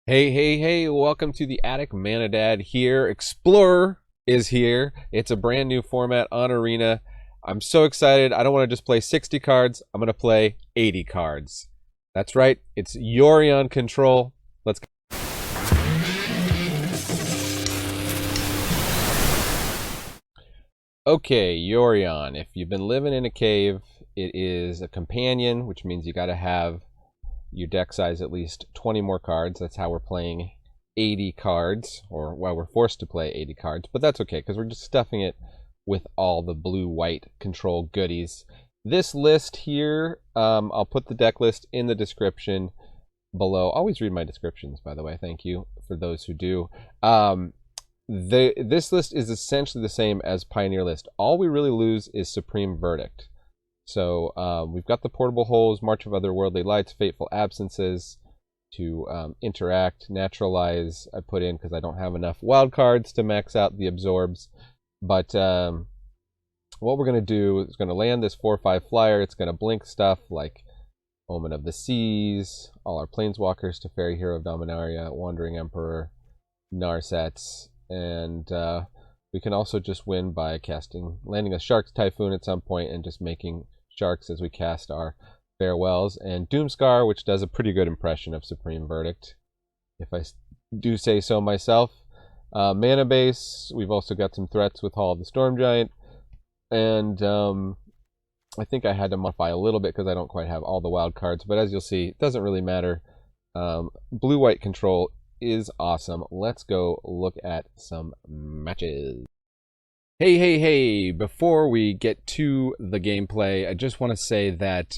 Hey, hey, hey, welcome to the Attic Manadad here. Explorer is here. It's a brand new format on Arena. I'm so excited. I don't want to just play 60 cards. I'm going to play 80 cards. That's right. It's Yorion control. Let's go. Okay, Yorion. If you've been living in a cave, it is a companion, which means you got to have your deck size at least 20 more cards. That's how we're playing 80 cards, or well, we're forced to play 80 cards, but that's okay because we're just stuffing it with all the blue-white control goodies. This list here, I'll put the deck list in the description below. Always read my descriptions, by the way. Thank you for those who do. This list is essentially the same as Pioneer list. All we really lose is Supreme Verdict. So we've got the Portable Holes, March of Otherworldly Lights, Fateful Absences to interact, Naturalize. I put in because I don't have enough wild cards to max out the absorbs. But what we're going to do is going to land this 4/5 flyer. It's going to blink stuff like Omen of the Seas, all our Planeswalkers, Teferi, Hero of Dominaria, Wandering Emperor, Narsets, and we can also just win by landing a Shark's Typhoon at some point and just making sharks as we cast our farewells, and Doomskar, which does a pretty good impression of Supreme Verdict, if I do say so myself. Mana base, we've also got some threats with Hall of the Storm Giant, and I think I had to modify a little bit because I don't quite have all the wild cards, but as you'll see, it doesn't really matter. Blue-white control is awesome. Let's go look at some matches. Hey, hey, hey, before we get to the gameplay, I just want to say that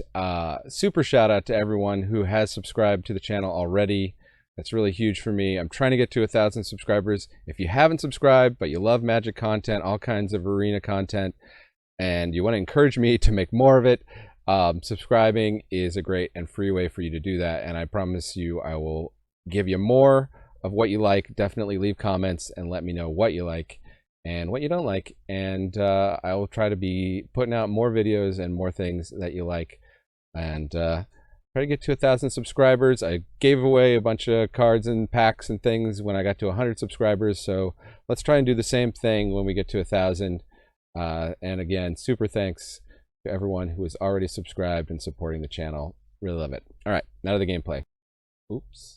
super shout out to everyone who has subscribed to the channel already. That's really huge for me. I'm trying to get to 1,000 subscribers. If you haven't subscribed, but you love Magic content, all kinds of Arena content, and you want to encourage me to make more of it, subscribing is a great and free way for you to do that. And I promise you I will give you more of what you like. Definitely leave comments and let me know what you like and what you don't like, and I will try to be putting out more videos and more things that you like, and try to get to 1,000 subscribers. I gave away a bunch of cards and packs and things when I got to 100 subscribers, so let's try and do the same thing when we get to 1,000. And again, super thanks to everyone who is already subscribed and supporting the channel. Really love it. All right, now to the gameplay. Oops,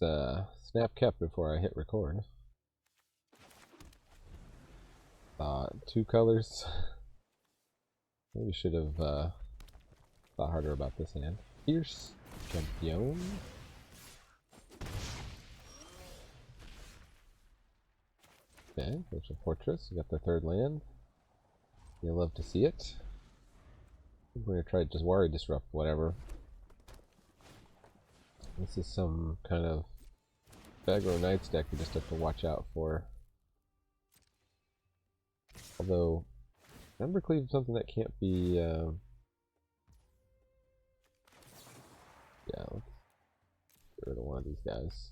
snap kept before I hit record. Two colors. Maybe should have thought harder about this hand. Fierce Champion. Okay, there's a fortress. We got the third land. You'll love to see it. We're gonna try to just Worry Disrupt, whatever. This is some kind of Aggro Knights deck you just have to watch out for. Although, Embercleave is something that can't be, yeah, let's get rid of one of these guys.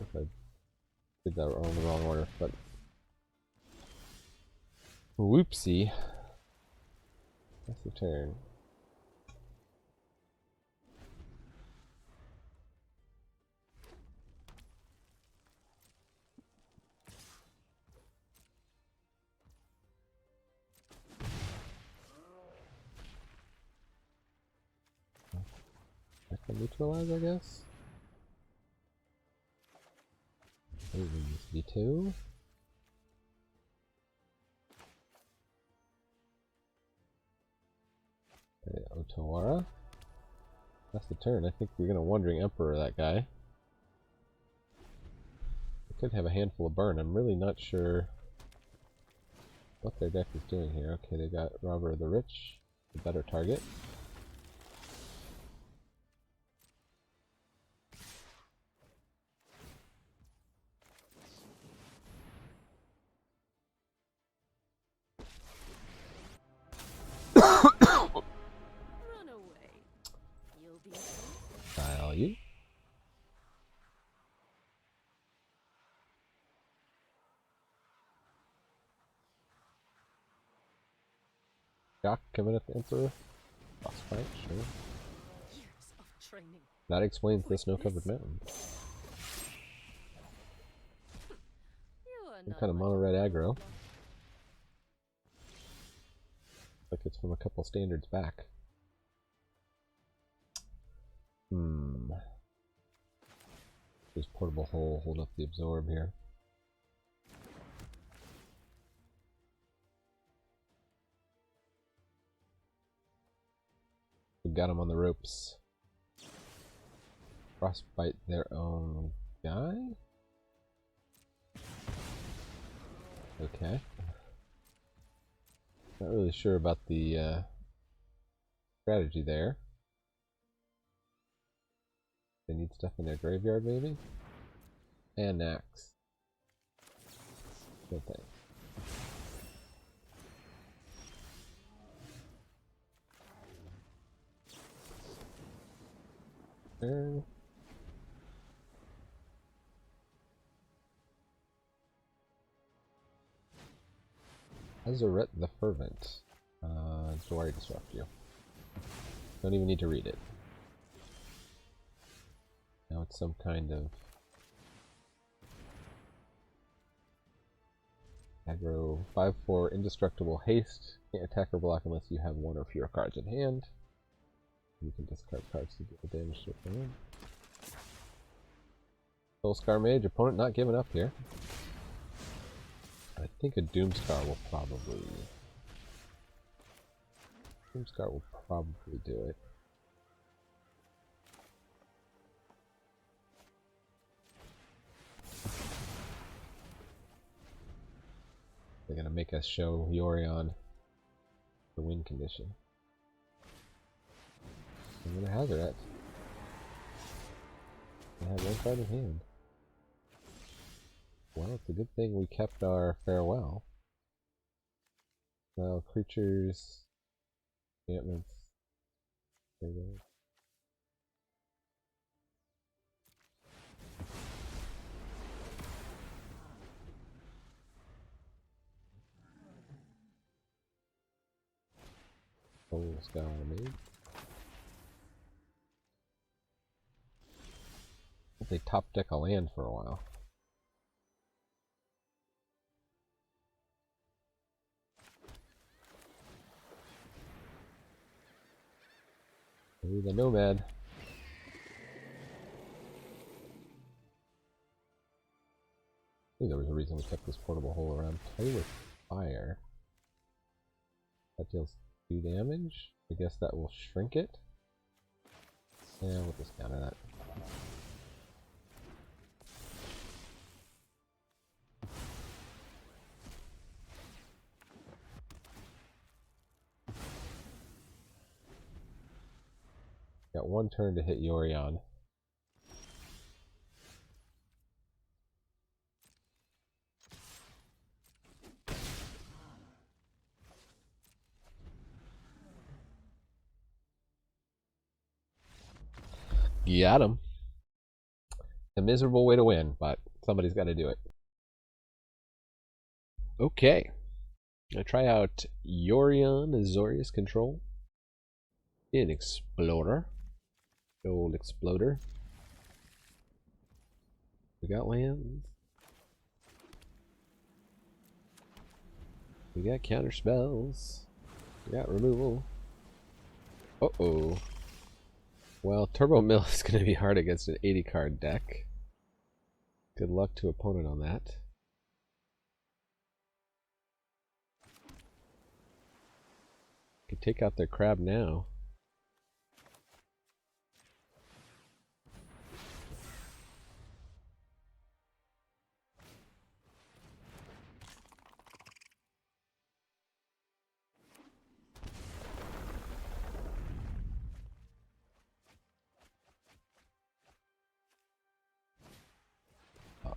If I did that in the wrong order, but whoopsie. That's the turn. I can neutralize, I guess. Maybe use V2. Okay, Otawara. That's the turn. I think we're gonna Wandering Emperor that guy. I could have a handful of burn. I'm really not sure what their deck is doing here. Okay, they got Robber of the Rich, a better target. Value. Shock coming at the Emperor. Frostbite, sure. Years of training. That explains the snow-covered mountain. Some kind of mono-red aggro. Like it's from a couple standards back. This portable hole hold up the absorb here. We got him on the ropes. Frostbite their own guy? Okay. Not really sure about the strategy there. They need stuff in their graveyard, maybe? And an axe. Good thing. Turn. Azorius the Fervent. Do I disrupt you? Don't even need to read it. Now it's some kind of aggro 5/4 indestructible haste. Can't attack or block unless you have one or fewer cards in hand. You can discard cards to get the damage to your hand. Doomskar Mage, opponent not giving up here. I think a Doomskar will probably do it. They're gonna make us show Yorion the win condition. I'm gonna hazard it. I have one card in hand. Well, it's a good thing we kept our farewell. Well, creatures, enchantments. There you go. Oh, Sky Nomad. They top deck a land for a while. Maybe the Nomad. I think there was a reason we kept this portable hole around. Play with fire. That deals 2 damage. I guess that will shrink it. Yeah, we'll just counter that. Got one turn to hit Yorion. Got him. A miserable way to win, but somebody's got to do it. Okay. I'll try out Yorion Azorius control in Exploder. Old Exploder. We got lands. We got counter spells. We got removal. Uh-oh. Well, Turbo Mill is going to be hard against an 80 card deck. Good luck to opponent on that. Could take out their crab now.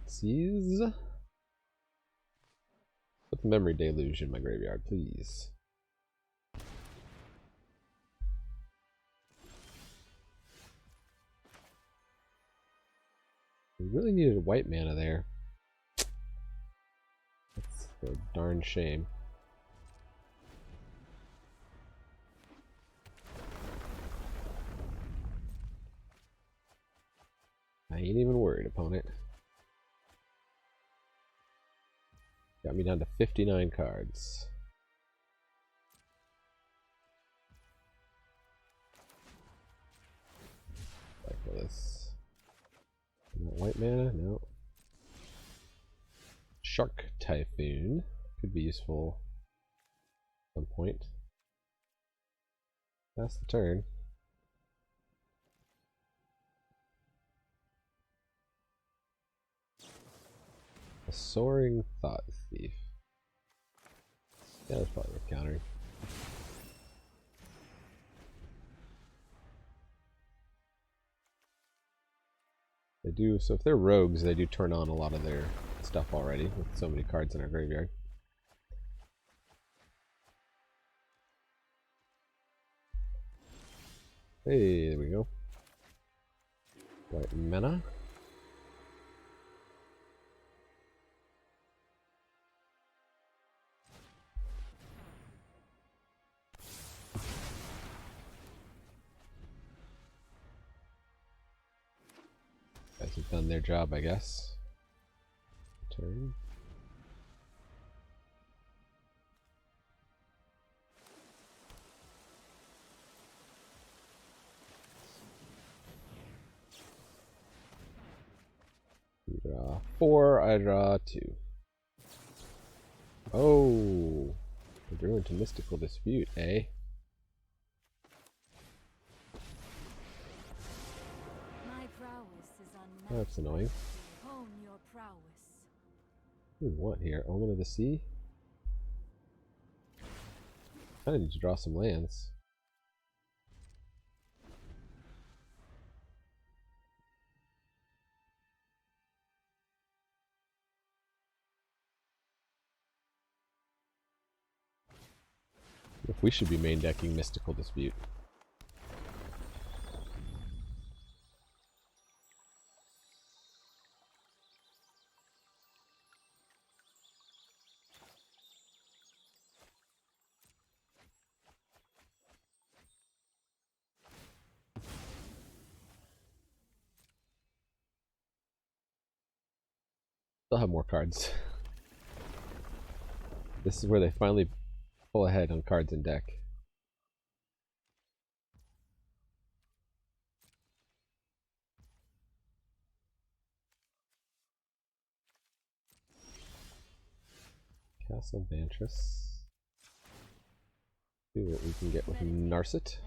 Seize. Put the Memory Deluge in my graveyard, please. We really needed a white mana there. That's a darn shame. I ain't even worried, opponent. Got me down to 59 cards. Like this. White mana? No. Shark Typhoon. Could be useful at some point. That's the turn. A Soaring Thought Thief. Yeah, that's probably worth countering. They do, so if they're rogues, they do turn on a lot of their stuff already with so many cards in our graveyard. Hey, there we go. White mana. Guys have done their job, I guess. Turn. You draw 4, I draw 2. Oh, we drew into Mystical Dispute, eh? My prowess is unmatched. That's annoying. Hone your prowess. What here? Omen of the Sea? I need to draw some lands. If we should be main decking Mystical Dispute. They'll have more cards. This is where they finally pull ahead on cards in deck. Castle Vantress. See what we can get with Narset.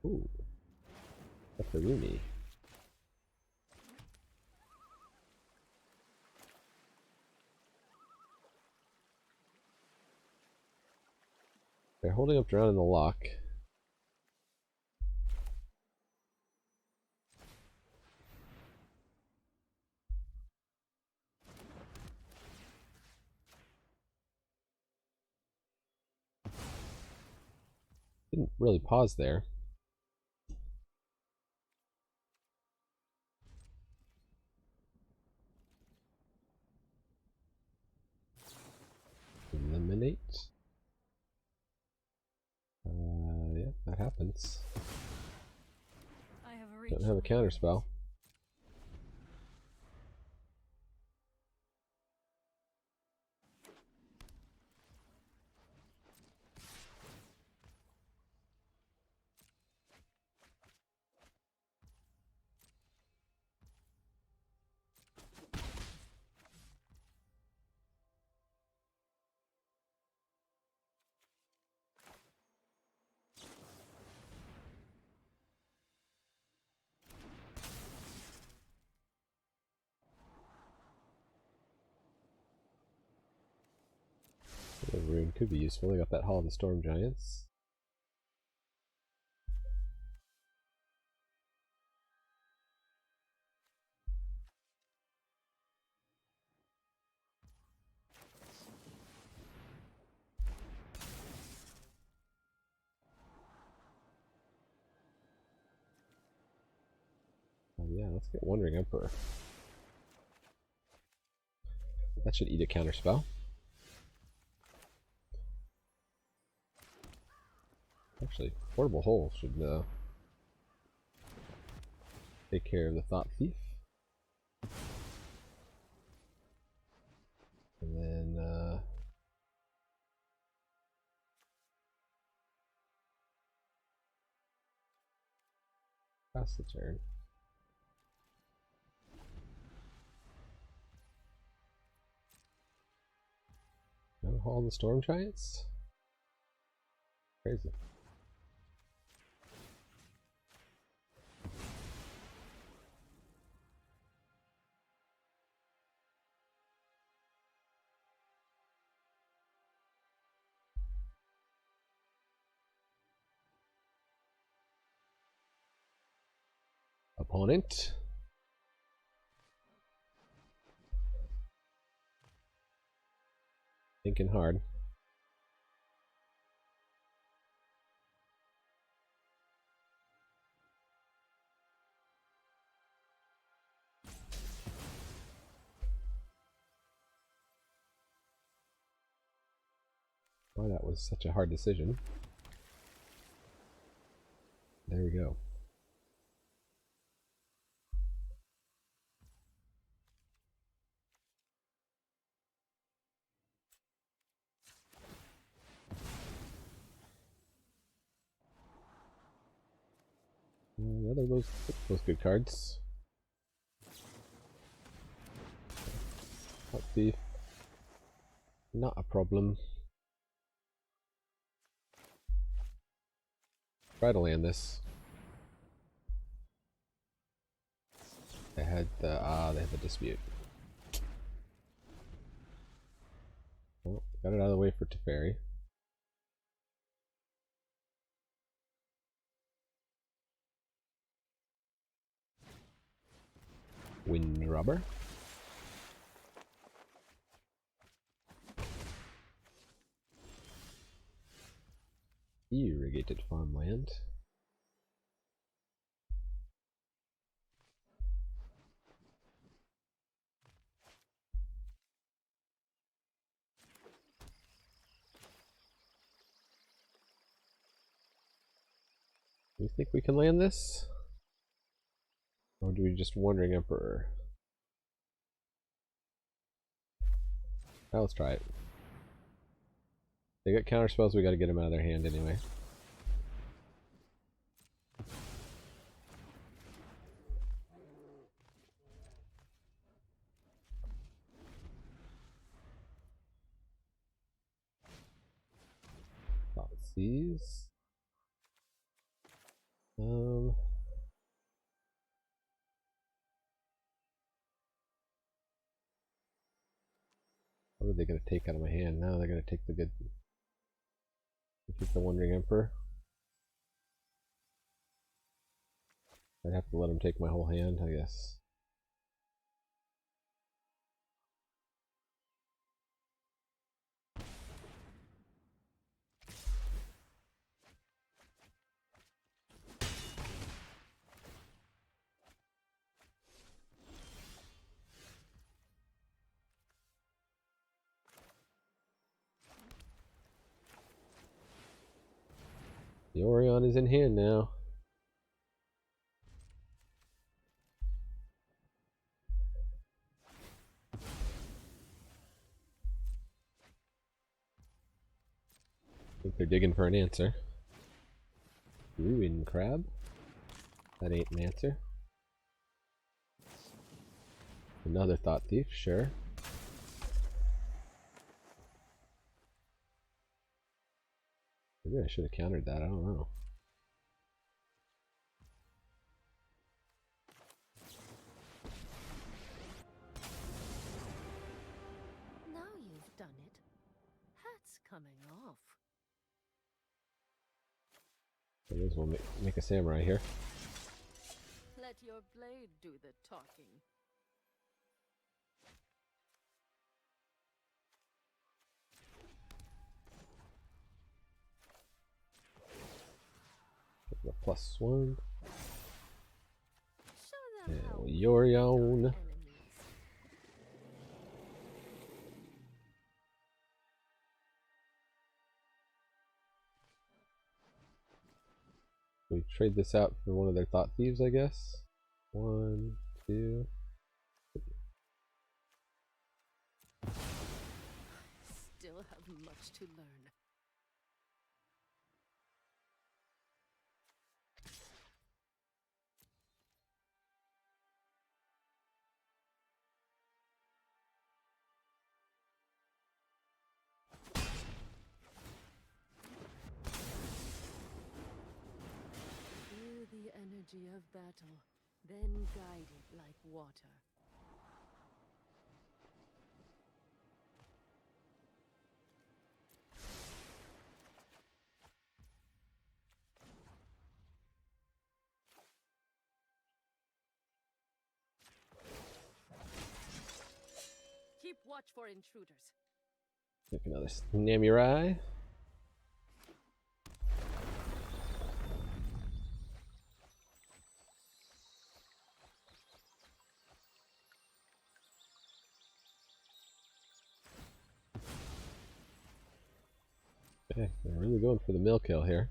Ooh. Etherini. They're holding up Drown in the Lock. Didn't really pause there. Eliminate. Yeah, that happens. Don't have a counter spell. The rune could be useful. I got that Hall of the Storm Giants. Oh yeah, let's get Wandering Emperor. That should eat a counter spell. Actually, Portable Hole should take care of the Thought Thief. pass the turn. No Hall the Storm Giants? Crazy. Opponent. Thinking hard. Why that was such a hard decision. There we go. Other those good cards. Hot Thief. Not a problem. Try to land this. They had the dispute. Well, got it out of the way for Teferi. Wind Rubber. Irrigated farmland. Do you think we can land this? Or do we just Wandering Emperor? Now let's try it. They got counter spells, we gotta get them out of their hand anyway. These. What are they gonna take out of my hand? Now they're gonna take the good. Take the Wandering Emperor. I'd have to let them take my whole hand, I guess. The Yorion is in hand now. I think they're digging for an answer. Ruin Crab? That ain't an answer. Another Thought Thief, sure. Maybe I should have countered that, I don't know. Now you've done it. Hat's coming off. I may as well make a samurai here. Let your blade do the talking. The +1. Show them how Yorion. enemies. We trade this out for one of their Thought Thieves, I guess. 1, 2. Still have much to learn. energy of battle, then guide it like water. Keep watch for intruders. Make another Namurai. Okay, we're really going for the mill kill here.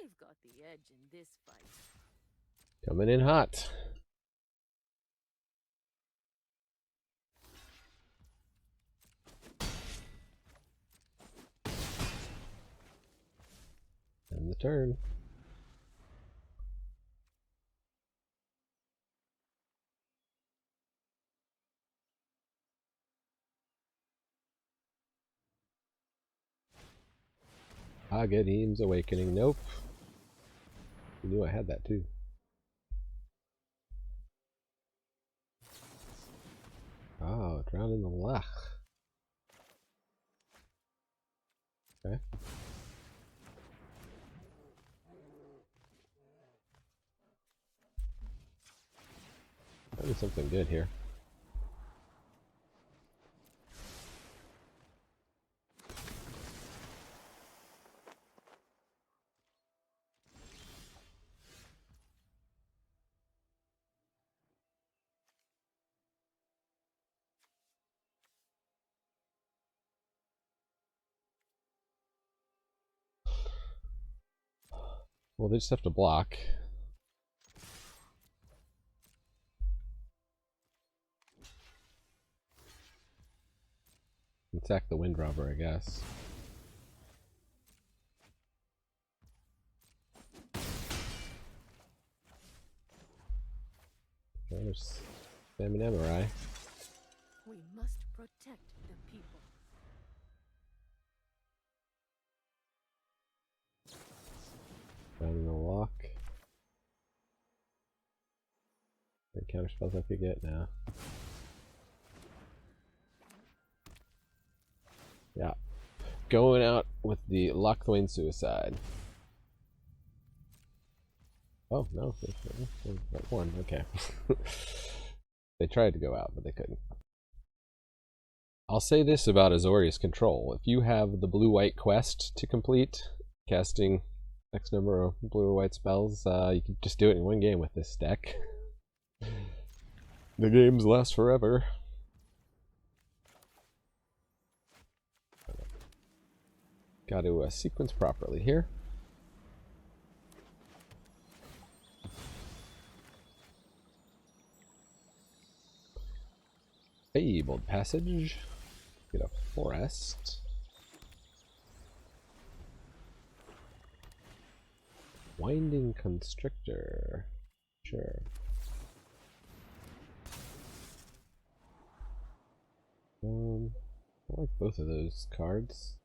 We've got the edge in this fight. Coming in hot. And the turn. Aghanim's Awakening. Nope. You knew I had that too. Oh, drown in the Lech. Okay. Probably something good here. Well, they just have to block. Attack the Wind Robber, I guess. Okay, there's Salmon Samurai. We must protect the people. Down in the lock. What counter spells I could get now? Yeah. Going out with the Lochthwain Suicide. Oh, no. One. Okay. They tried to go out, but they couldn't. I'll say this about Azorius Control. If you have the blue-white quest to complete, casting X number of blue or white spells, you can just do it in one game with this deck. The games last forever. Got to sequence properly here. Fabled Passage. Get a forest. Winding Constrictor. Sure. I like both of those cards.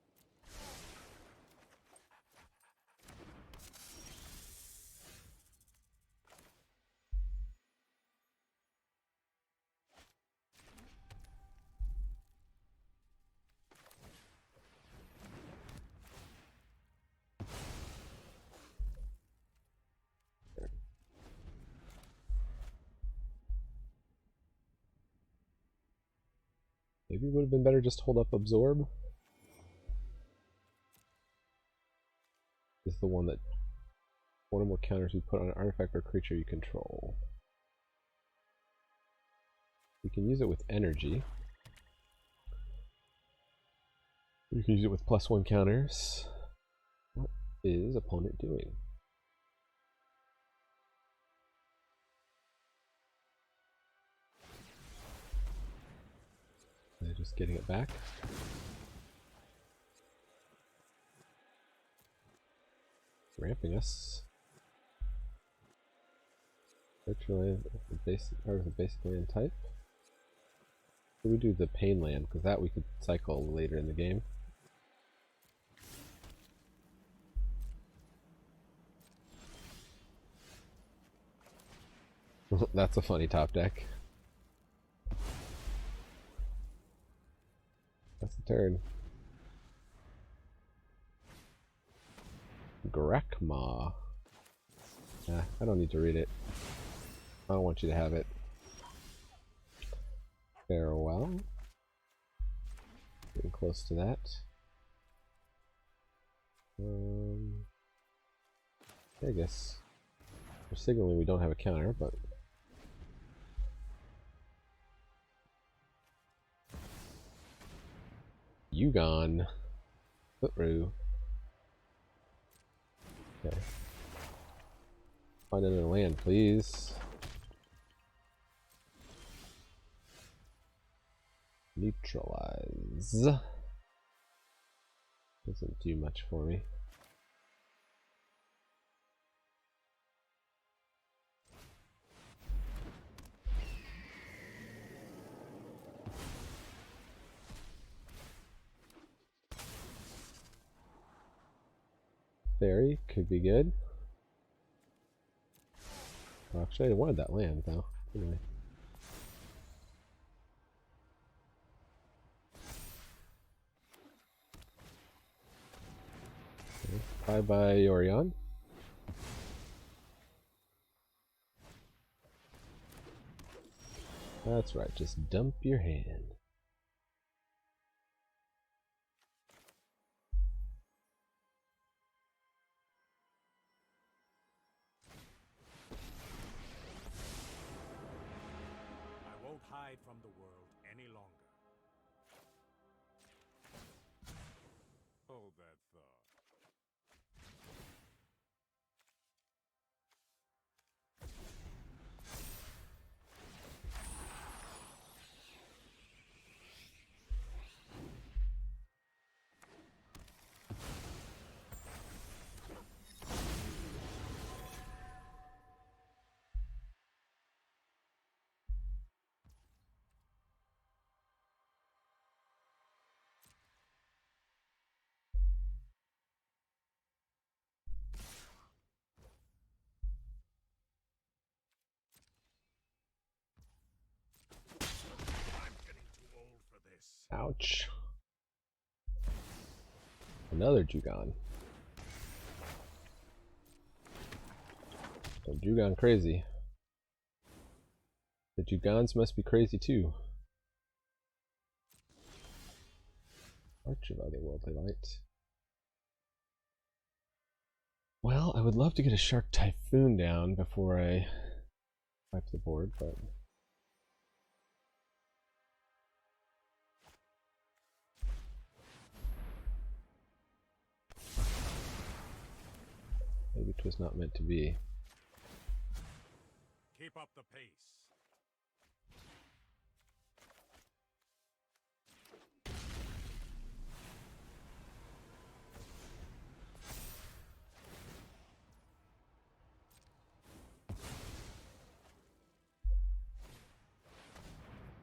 Maybe it would have been better just hold up Absorb. Is the one that one or more counters we put on an artifact or creature you control. You can use it with energy. You can use it with +1 counters. What is opponent doing? They're just getting it back. Ramping us. Virtually the basic part of the basic land type. We do the pain land because that we could cycle later in the game. That's a funny top deck. That's the turn. Grekma. I don't need to read it. I don't want you to have it. Farewell. Getting close to that. I guess we're signaling we don't have a counter, but you gone. Footroo. Okay. Find another land, please. Neutralize. Doesn't do much for me. Fairy could be good. Well, actually, I wanted that land though. Anyway. Okay. Bye bye, Yorion. That's right, just dump your hand. Hide from the world any longer. Hold that thought. Ouch. Another Jugon. So Jugon crazy. The Jugons must be crazy too. Arch of Otherworldly Light. Well, I would love to get a Shark Typhoon down before I wipe the board, but maybe it was not meant to be. Keep up the pace.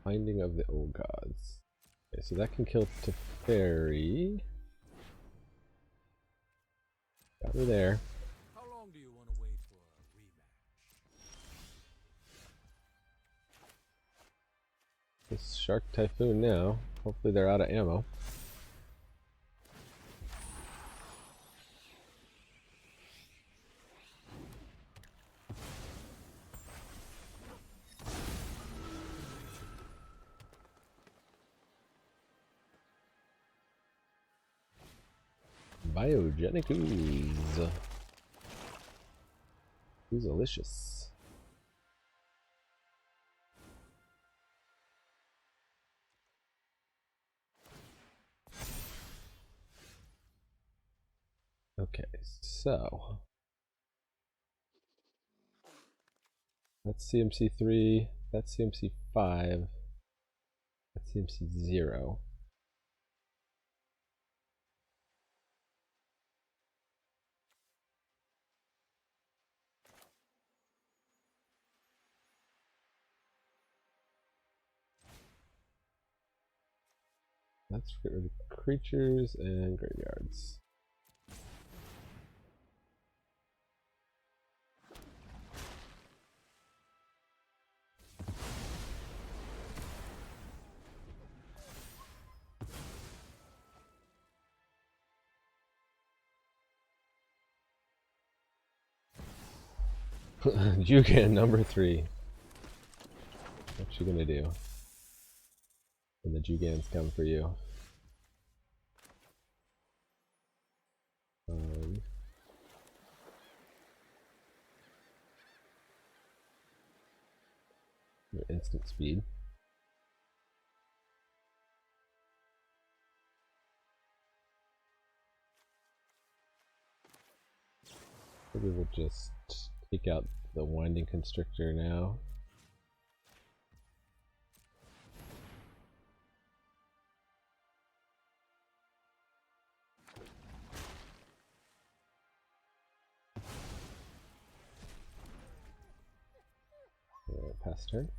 Finding of the Old Gods. Okay, so that can kill Teferi. Got her there. How long do you want to wait for a rematch? This Shark Typhoon now. Hopefully they're out of ammo. Biogenic ooze. Delicious. Okay, so that's CMC 3, that's CMC 5, that's CMC 0. Let's get rid of creatures and graveyards. Jugan number 3. What you gonna do when the Jugans come for you? Instant speed. Maybe we'll just take out the Winding Constrictor now. Pass turn.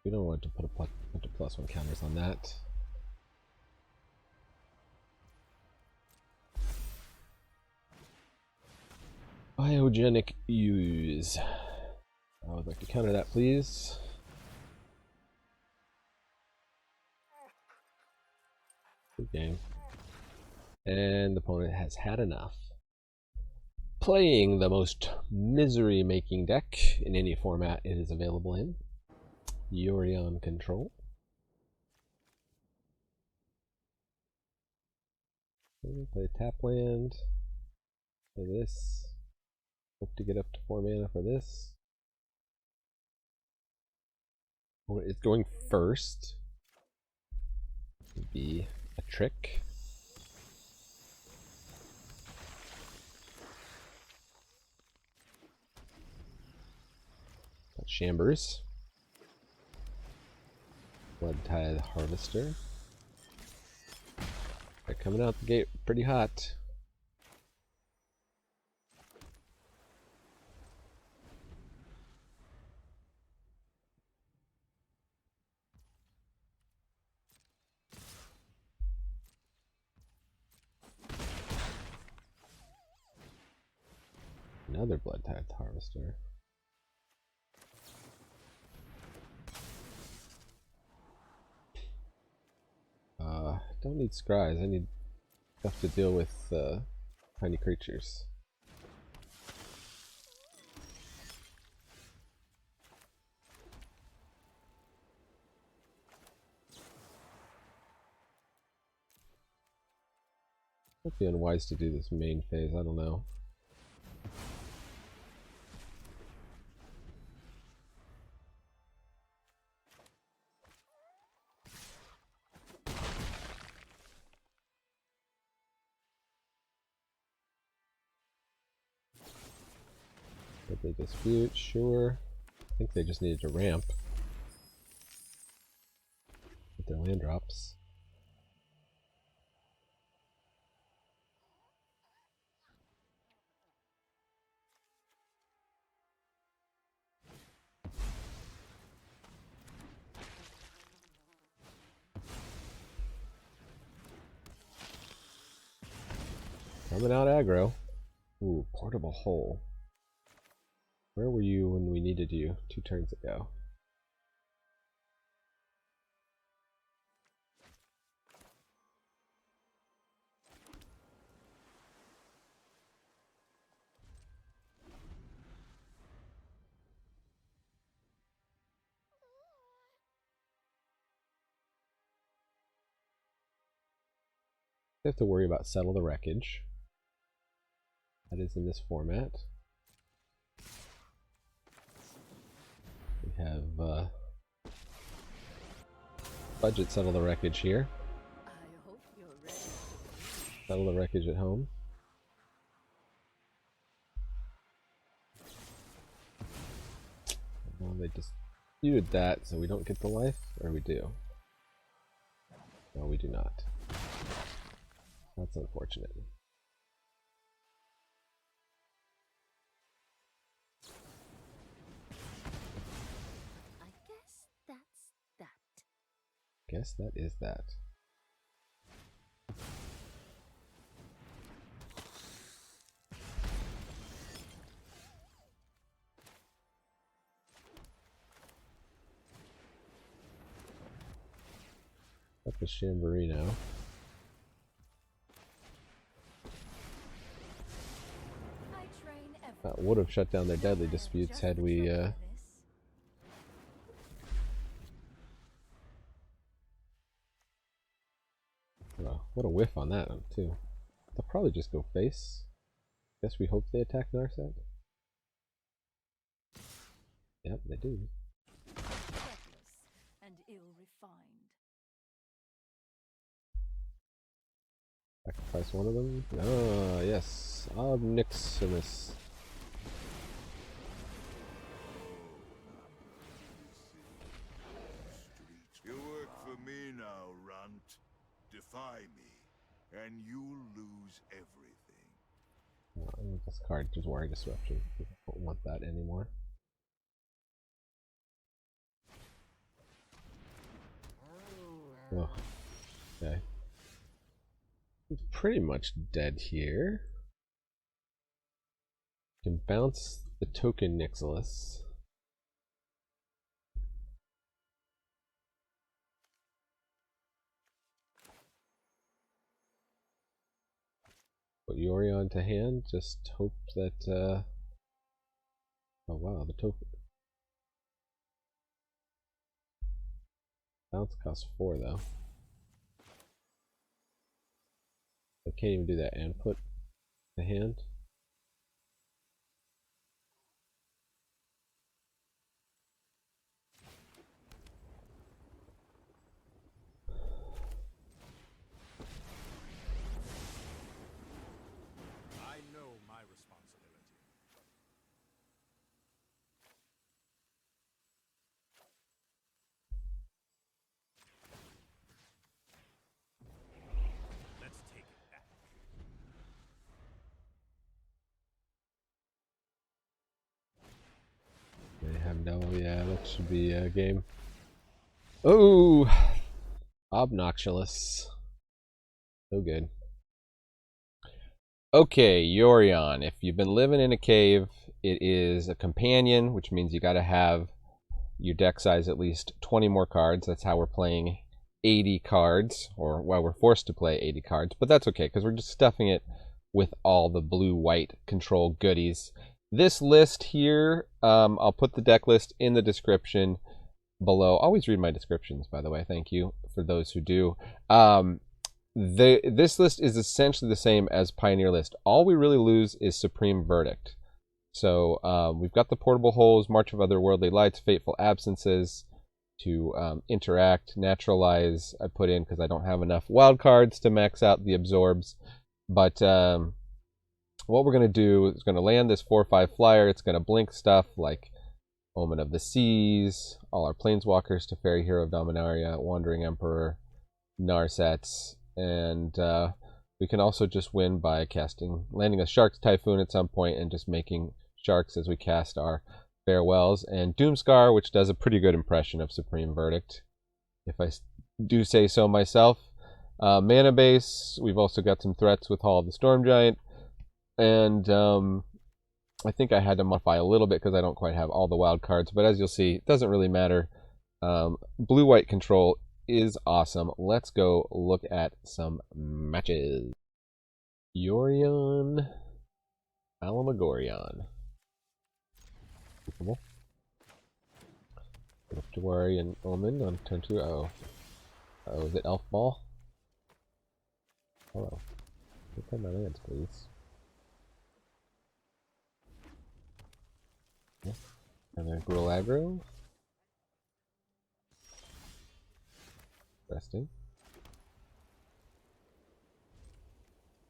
We don't want to put a bunch of +1 counters on that. Biogenic Use. I would like to counter that, please. Good game. And the opponent has had enough. Playing the most misery-making deck in any format it is available in. Yorion Control. Play tap land. Play this. Hope to get up to 4 mana for this. It's going first. Would be a trick. Got Chambers. Blood-Tithe Harvester. They're coming out the gate pretty hot. Another Blood-Tithe Harvester. Don't need scries. I need stuff to deal with tiny creatures. Might be unwise to do this main phase. I don't know. They dispute, sure. I think they just needed to ramp with their land drops. Coming out aggro. Ooh, portable hole. Where were you when we needed you 2 turns ago? They have to worry about Settle the Wreckage. That is in this format. We have budget settle the wreckage here. I hope you're ready. Settle the wreckage at home. Well, they disputed that, so we don't get the life, or we do? No, we do not. That's unfortunate. I guess that's that. Guess that is that. Up the Chamboree now. I train every That would have shut down their deadly disputes had we well, what a whiff on that one too. They'll probably just go face. Guess we hope they attack Narset. Yep, they do. reckless and ill-refined. Sacrifice one of them. Ah, yes. Obniximus. You work for me now, runt. Defy me, and you'll lose everything. Oh, I want this card, just Warring Disruption. I don't want that anymore. Oh, okay. It's pretty much dead here. Can bounce the token Nixilis. Put Yorion to hand, just hope that oh wow, the token bounce costs 4 though. I can't even do that and put the hand. I know my responsibility. Let's take it back. They have no, yeah, that should be a game. Oh, obnoxious. So good. Okay, Yorion. If you've been living in a cave, it is a companion, which means you got to have your deck size at least 20 more cards. That's how we're playing 80 cards, or well, we're forced to play 80 cards, but that's okay because we're just stuffing it with all the blue-white control goodies. This list here, I'll put the deck list in the description below. Always read my descriptions, by the way. Thank you for those who do. This list is essentially the same as Pioneer list. All we really lose is Supreme Verdict. So we've got the Portable Holes, March of Otherworldly Lights, Fateful Absences to interact, Naturalize. I put in because I don't have enough wild cards to max out the absorbs. But what we're going to do is going to land this 4/5 flyer. It's going to blink stuff like Omen of the Seas, all our Planeswalkers to Fairy Hero of Dominaria, Wandering Emperor, Narsets, and we can also just win by landing a Shark's Typhoon at some point and just making sharks as we cast our farewells, and Doomskar, which does a pretty good impression of Supreme Verdict, if I do say so myself. Mana base, we've also got some threats with Hall of the Storm Giant, and I think I had to modify a little bit because I don't quite have all the wild cards, but as you'll see, it doesn't really matter. Blue-white control is awesome. Let's go look at some matches. Yorion, Alamogorion. Yorion Omen on turn 2. Oh, is it Elf Ball? Hello. Look at my lands, please. And then Gruul aggro. Interesting.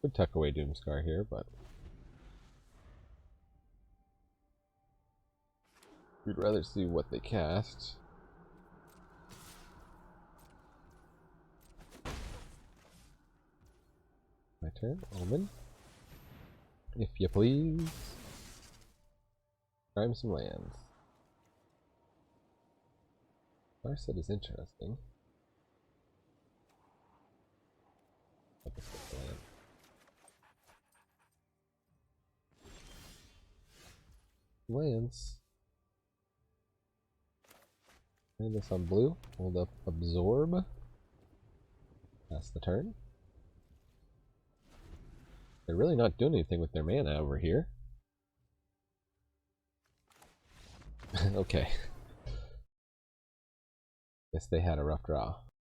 Could tuck away Doomskar here, but we'd rather see what they cast. My turn, Omen. If you please. Prime some lands. Our set is interesting. Lands. And this on blue. Hold up Absorb. Pass the turn. They're really not doing anything with their mana over here. Okay. Guess they had a rough draw.